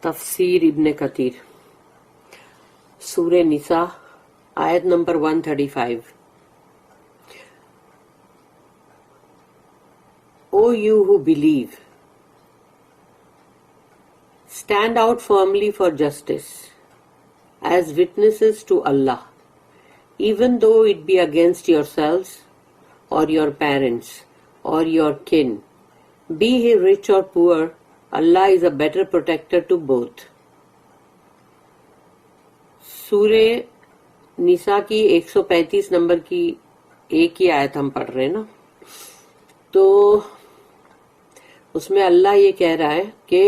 تفسیر ابن کثیر سورہ نساء آیت number 135. O you who believe, stand out firmly for justice as witnesses to Allah, even though it be against yourselves or your parents or your kin. Be he rich or poor, Allah is a better protector to both. سورہ نساء کی 135 number کی ایک ہی آیت ہم پڑھ رہے ہیں نا، تو اس میں اللہ یہ کہہ رہا ہے کہ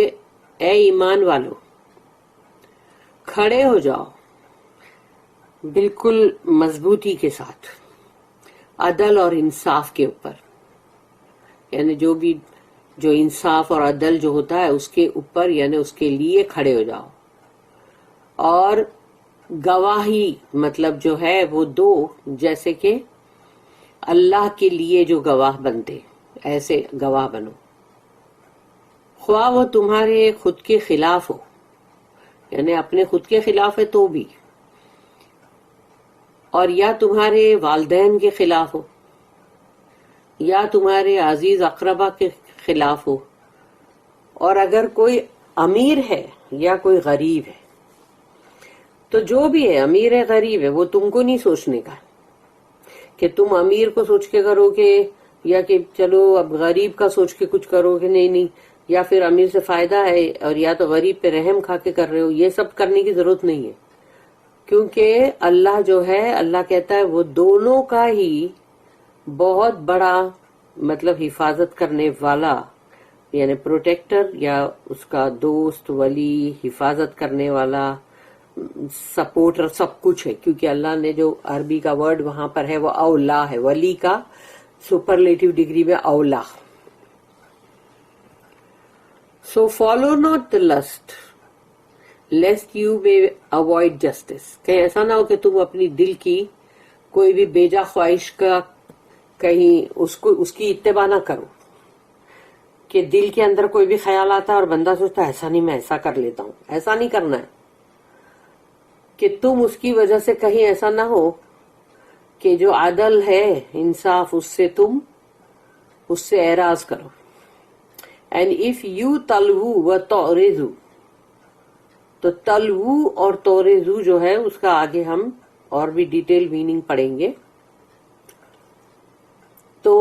اے ایمان والو، کھڑے ہو جاؤ بالکل مضبوطی کے ساتھ عدل اور انصاف کے اوپر، یعنی جو انصاف اور عدل جو ہوتا ہے اس کے اوپر، یعنی اس کے لیے کھڑے ہو جاؤ. اور گواہی مطلب جو ہے وہ دو، جیسے کہ اللہ کے لیے جو گواہ بنتے ایسے گواہ بنو، خواہ وہ تمہارے خود کے خلاف ہو، یعنی اپنے خود کے خلاف ہے تو بھی، اور یا تمہارے والدین کے خلاف ہو، یا تمہارے عزیز اقربا کے خلاف ہو، اور اگر کوئی امیر ہے یا کوئی غریب ہے، تو جو بھی ہے امیر ہے غریب ہے، وہ تم کو نہیں سوچنے کا کہ تم امیر کو سوچ کے کرو گے، یا کہ چلو اب غریب کا سوچ کے کچھ کرو گے، نہیں، یا پھر امیر سے فائدہ ہے اور یا تو غریب پہ رحم کھا کے کر رہے ہو. یہ سب کرنے کی ضرورت نہیں ہے، کیونکہ اللہ جو ہے، اللہ کہتا ہے وہ دونوں کا ہی بہت بڑا مطلب حفاظت کرنے والا، یعنی پروٹیکٹر، یا اس کا دوست، ولی، حفاظت کرنے والا، سپورٹر، سب کچھ ہے. کیونکہ اللہ نے جو عربی کا ورڈ وہاں پر ہے وہ اولا ہے، ولی کا سپرلیٹیو ڈگری میں اولا. So follow not the lust lest you may avoid justice. کہیں ایسا نہ ہو کہ تم اپنی دل کی کوئی بھی بیجا خواہش کا کہیں اس کی اتباع نہ کرو، کہ دل کے اندر کوئی بھی خیال آتا ہے اور بندہ سوچتا ہے ایسا نہیں، میں ایسا کر لیتا ہوں. ایسا نہیں کرنا ہے کہ تم اس کی وجہ سے کہیں ایسا نہ ہو کہ جو عدل ہے، انصاف، اس سے اعراض کرو. اینڈ اف یو تلوو و تعرضو، تو تلوو اور تعرضو جو ہے اس کا آگے ہم اور بھی ڈیٹیل میننگ پڑھیں گے. تو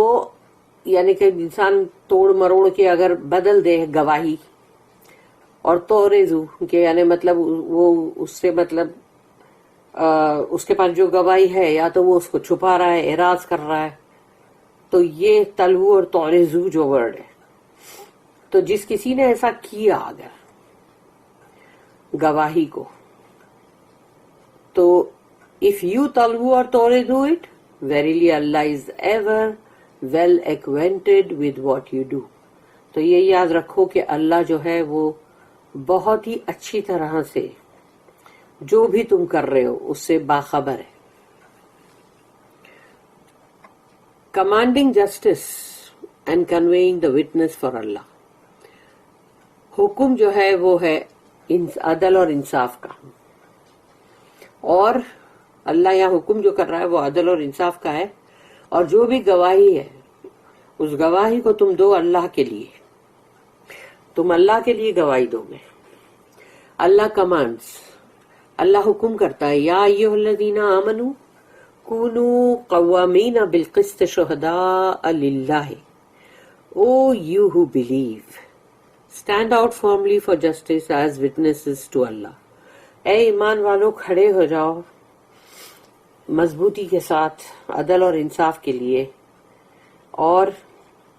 یعنی کہ انسان توڑ مروڑ کے اگر بدل دے گواہی، اور تعرضو کہ یعنی مطلب وہ اس سے مطلب اس کے پاس جو گواہی ہے یا تو وہ اس کو چھپا رہا ہے، اعراض کر رہا ہے. تو یہ تلوو اور تعرضو جو ورڈ ہے، تو جس کسی نے ایسا کیا اگر گواہی کو، تو if you تلوو اور تعرضو it, verily Allah is ever well acquainted with what you do. تو یہ یاد رکھو کہ اللہ جو ہے وہ بہت ہی اچھی طرح سے جو بھی تم کر رہے ہو اس سے باخبر ہے. Commanding justice and conveying the witness for Allah. حکم جو ہے وہ ہے عدل اور انصاف کا، اور اللہ یہاں حکم جو کر رہا ہے وہ عدل اور انصاف کا ہے. اور جو بھی گواہی ہے اس گواہی کو تم دو اللہ کے لیے، تم اللہ کے لیے گواہی دو گے. اللہ کمانڈز، اللہ حکم کرتا ہے، یا ایھا الذین آمنوا کونوا قوامین بالقسط شہداء للہ. او you who believe, stand out firmly for justice as witnesses to Allah. اے ایمان والو، کھڑے ہو جاؤ مضبوطی کے ساتھ عدل اور انصاف کے لیے، اور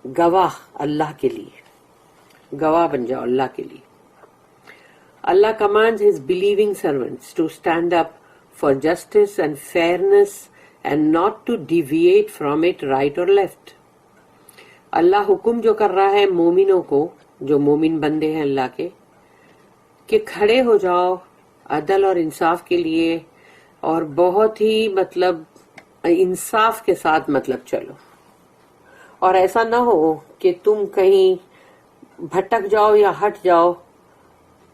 گواہ اللہ کے لیے، گواہ بن جاؤ اللہ کے لیے. Allah commands his believing servants to stand up for justice and fairness and not to deviate from it right or left. اللہ حکم جو کر رہا ہے مومنوں کو، جو مومن بندے ہیں اللہ کے، کہ کھڑے ہو جاؤ عدل اور انصاف کے لیے، اور بہت ہی مطلب انصاف کے ساتھ مطلب چلو. اور ایسا نہ ہو کہ تم کہیں بھٹک جاؤ یا ہٹ جاؤ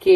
کہ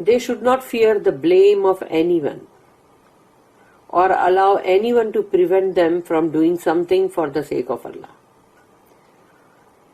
They should not fear the blame of anyone or allow anyone to prevent them from doing something for the sake of Allah.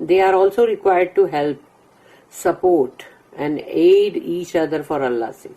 They are also required to help, support and aid each other for Allah's sake.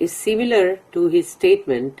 is similar to his statement.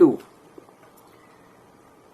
2,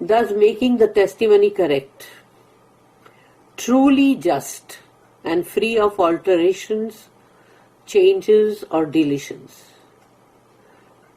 thus making the testimony correct, truly just and free of alterations, changes or deletions.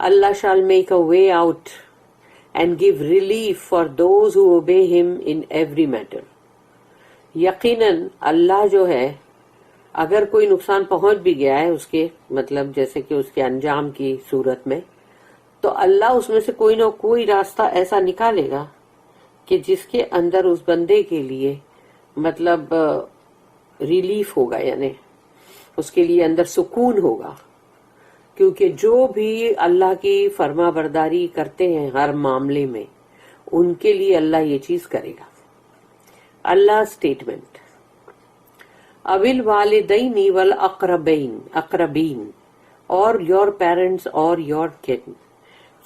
Allah shall make a way out and give relief for those who obey him in every matter. یقیناً اللہ جو ہے اگر کوئی نقصان پہنچ بھی گیا ہے اس کے مطلب جیسے کہ اس کے انجام کی صورت میں تو اللہ اس میں سے کوئی نہ کوئی راستہ ایسا نکالے گا کہ جس کے اندر اس بندے کے لیے مطلب ریلیف ہوگا، یعنی اس کے لیے اندر سکون ہوگا، کیونکہ جو بھی اللہ کی فرما برداری کرتے ہیں ہر معاملے میں ان کے لیے اللہ یہ چیز کرے گا. اللہ اسٹیٹمنٹ اول والدین اقربین اور یور پیرنٹس اور یور کن،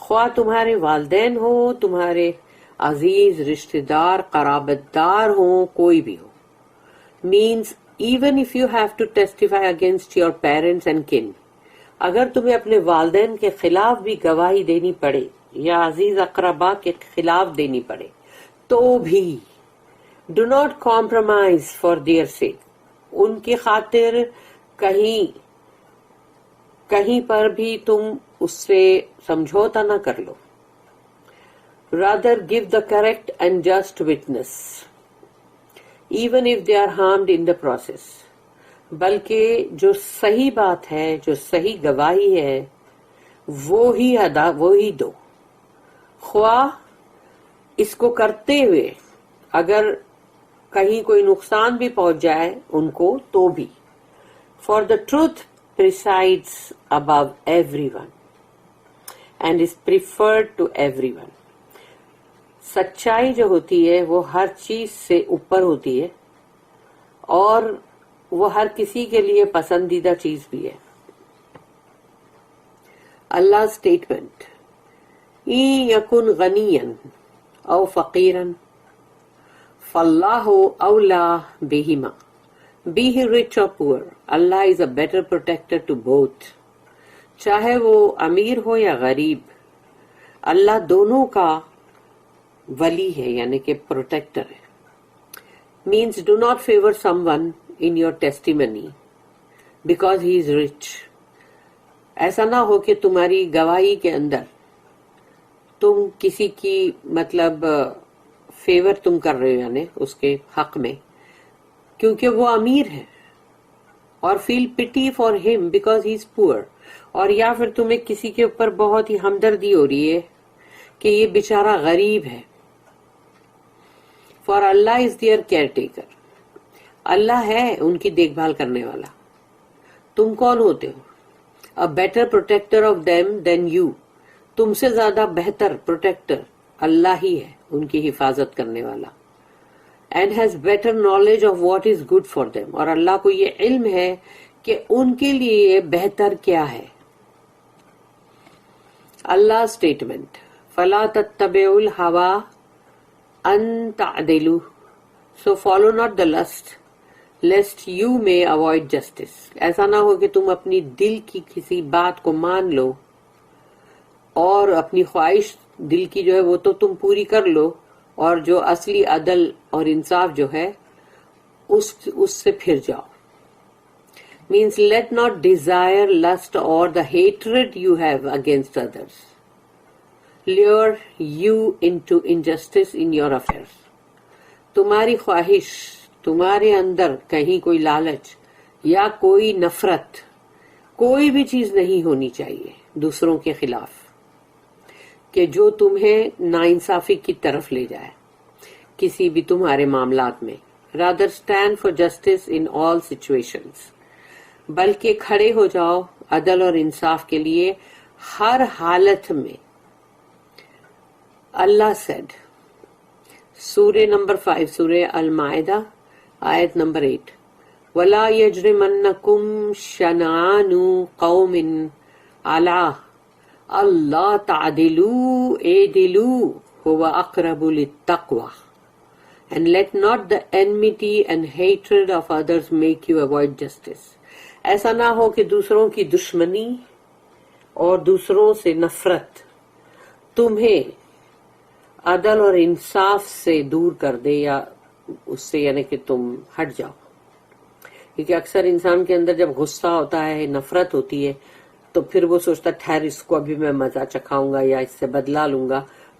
خواہ تمہارے والدین ہو، تمہارے عزیز رشتہ دار قرابت دار ہوں، کوئی بھی ہو. means even if you have to testify against your parents and kin، اگر تمہیں اپنے والدین کے خلاف بھی گواہی دینی پڑے یا عزیز اقربا کے خلاف دینی پڑے تو بھی do not compromise for their sake، ان کی خاطر کہیں پر بھی تم اس سے سمجھوتا نہ کر لو. rather give the correct and just witness even if they are harmed in the process، بلکہ جو صحیح بات ہے، جو صحیح گواہی ہے وہی دو، خواہ اس کو کرتے ہوئے اگر کہیں کوئی نقصان بھی پہنچ جائے ان کو تو بھی. for the truth presides above everyone and is preferred to everyone، سچائی جو ہوتی ہے وہ ہر چیز سے اوپر ہوتی ہے اور وہ ہر کسی کے لیے پسندیدہ چیز بھی ہے. اللہ اسٹیٹمنٹ ان یکن غنیا او فقیرا فاللہ اولا بہما، be he rich or poor Allah is a better protector to both، چاہے وہ امیر ہو یا غریب اللہ دونوں کا ولی ہے یعنی کہ پروٹیکٹر ہے. means do not favor someone in your testimony because he is rich، ایسا نہ ہو کہ تمہاری گواہی کے اندر تم کسی کی مطلب فیور تم کر رہے ہو یعنی اس کے حق میں کیونکہ وہ امیر ہے، اور feel pity for him because he is poor، اور یا پھر تمہیں کسی کے اوپر بہت ہی ہمدردی ہو رہی ہے کہ یہ بیچارہ غریب ہے. for Allah is their caretaker، اللہ ہے ان کی دیکھ بھال کرنے والا. تم کون ہوتے ہو؟ a better protector of them than you، تم سے زیادہ بہتر پروٹیکٹر اللہ ہی ہے ان کی حفاظت کرنے والا. and has better knowledge of what is good for them، اور اللہ کو یہ علم ہے کہ ان کے لیے بہتر کیا ہے. اللہ اسٹیٹمنٹ فلا تتبعوا الهوى ان تعدلوا، so follow not the lust lest you may avoid justice، ایسا نہ ہو کہ تم اپنی دل کی کسی بات کو مان لو اور اپنی خواہش دل کی جو ہے وہ تو تم پوری کر لو اور جو اصلی عدل اور انصاف جو ہے اس سے پھر جاؤ. means let not desire lust or the hatred you have against others lure you into injustice in your affairs، تمہاری خواہش تمہارے اندر کہیں کوئی لالچ یا کوئی نفرت کوئی بھی چیز نہیں ہونی چاہیے دوسروں کے خلاف کہ جو تمہیں ناانصافی کی طرف لے جائے کسی بھی تمہارے معاملات میں. rather stand for justice in all situations، بلکہ کھڑے ہو جاؤ عدل اور انصاف کے لیے ہر حالت میں. اللہ said سورہ نمبر 5 سورہ المائدہ آیت نمبر 8 وَلَا يَجْرِمَنَّكُمْ شَنَآنُ قَوْمٍ عَلَىٰ أَلَّا تَعْدِلُوا اعْدِلُوا هُوَ أَقْرَبُ لِلتَّقْوَىٰ and let not the enmity and hatred of others make you avoid justice، ایسا نہ ہو کہ دوسروں کی دشمنی اور دوسروں سے نفرت تمہیں عدل اور انصاف سے دور کر دے یا اس سے یعنی کہ تم ہٹ جاؤ. کیونکہ اکثر انسان کے اندر جب غصہ ہوتا ہے نفرت ہوتی ہے تو پھر وہ سوچتا ٹھہر اس کو ابھی میں مزہ چکھاؤں گا یا اس سے بدلہ لوں گا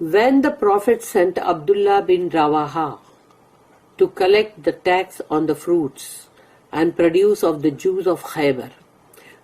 When the Prophet sent Abdullah bin Rawaha to collect the tax on the fruits and produce of the Jews of Khaybar,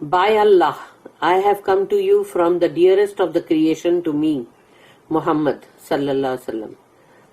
By Allah, I have come to you from the dearest of the creation to me, Muhammad sallallahu alaihi wasallam,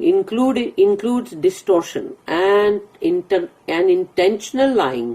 includes distortion and intentional lying,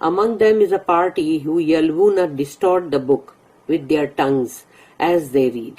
among them is a party who yalwoona distort the book with their tongues as they read.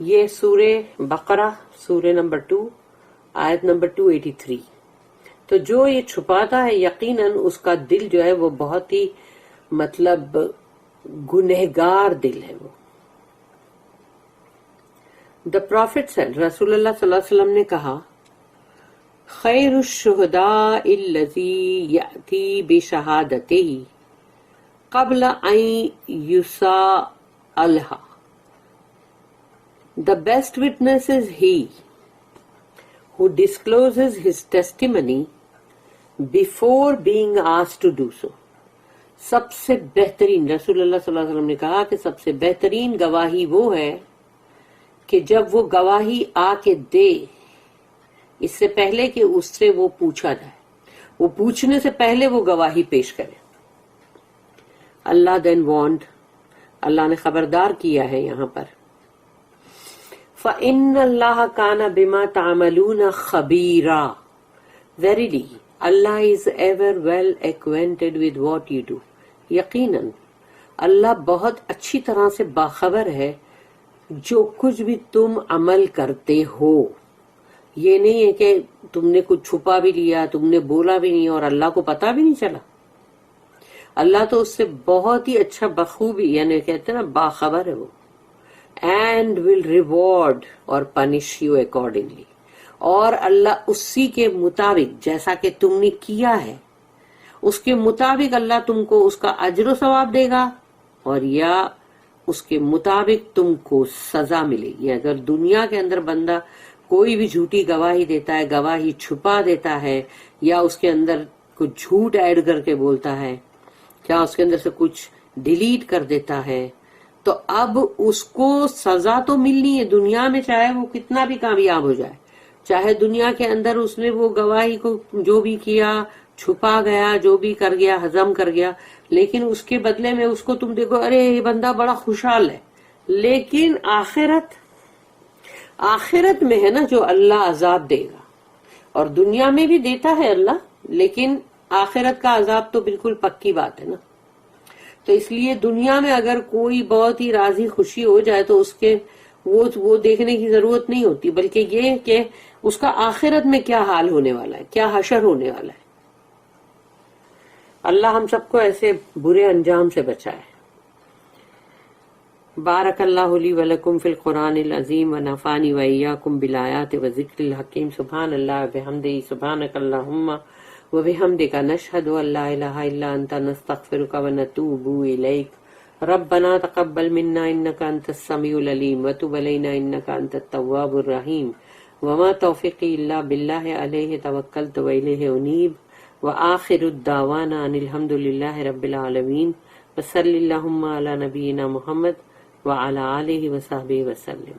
یہ سورہ بقرہ سورہ number 2 آیت number 283. تو جو یہ چھپاتا ہے یقیناً اس کا دل جو ہے وہ بہت ہی مطلب گنہگار دل ہے. وہ The Prophet said, رسول اللہ صلی اللہ علیہ وسلم نے کہا خیر الشہداء الذی یأتی بشہادتہ قبل ان یسألہ. The best witness is he who discloses his testimony before being asked to do so. سب سے بہترین، رسول اللہ صلی اللہ علیہ وسلم نے کہا کہ سب سے بہترین گواہی وہ ہے کہ جب وہ گواہی آ کے دے اس سے پہلے کہ اس سے وہ پوچھا جائے، وہ پوچھنے سے پہلے وہ گواہی پیش کرے. اللہ دین وانٹ، اللہ نے خبردار کیا ہے یہاں پر فَإِنَّ اللَّهَ كَانَ بِمَا تَعْمَلُونَ خَبِيرًا. Verily, Allah is ever well acquainted with what you do. یقیناً اللہ بہت اچھی طرح سے باخبر ہے جو کچھ بھی تم عمل کرتے ہو. یہ نہیں ہے کہ تم نے کچھ چھپا بھی لیا، تم نے بولا بھی نہیں اور اللہ کو پتا بھی نہیں چلا. اللہ تو اس سے بہت ہی اچھا بخوبی، یعنی کہتے ہیں نا باخبر ہے وہ. اینڈ ول ریوارڈ اور پنش یو اکارڈنگلی. اور اللہ اسی کے مطابق جیسا کہ تم نے کیا ہے اس کے مطابق اللہ تم کو اس کا اجر و ثواب دے گا، اور یا اس کے مطابق تم کو سزا ملے گی. اگر دنیا کے اندر بندہ کوئی بھی جھوٹی گواہی دیتا ہے، گواہی چھپا دیتا ہے، یا اس کے اندر کچھ جھوٹ ایڈ کر کے بولتا ہے، کیا اس کے اندر سے کچھ ڈیلیٹ کر دیتا ہے، تو اب اس کو سزا تو ملنی ہے دنیا میں، چاہے وہ کتنا بھی کامیاب ہو جائے. چاہے دنیا کے اندر اس نے وہ گواہی کو جو بھی کیا چھپا گیا، جو بھی کر گیا ہضم کر گیا، لیکن اس کے بدلے میں اس کو تم دیکھو ارے یہ بندہ بڑا خوشحال ہے. لیکن آخرت میں ہے نا جو اللہ عذاب دے گا، اور دنیا میں بھی دیتا ہے اللہ، لیکن آخرت کا عذاب تو بالکل پکی بات ہے نا. تو اس لیے دنیا میں اگر کوئی بہت ہی راضی خوشی ہو جائے تو اس کے وہ دیکھنے کی ضرورت نہیں ہوتی، بلکہ یہ کہ اس کا آخرت میں کیا حال ہونے والا ہے، کیا حشر ہونے والا ہے. اللہ ہم سب کو ایسے برے انجام سے بچائے. بارک اللہ لی ولکم فی القرآن العظیم ونفعنی وإیاکم بالآیات وذکر الحکیم. سبحان اللہ وبحمدہ، سبحانک اللہم وبحمدک، نشہد ان لا الہ الا انت، نستغفرک ونتوب الیک. ربنا تقبل منا انک انت السمیع العلیم وتب علینا انک انت التواب الرحیم. وما توفیقی الا باللہ علیہ توکلت والیہ انیب. وآخر الدعوانا ان الحمد للہ رب العالمین. وصلی اللہم علی نبینا محمد وعلی آلہ وصحبہ وسلم.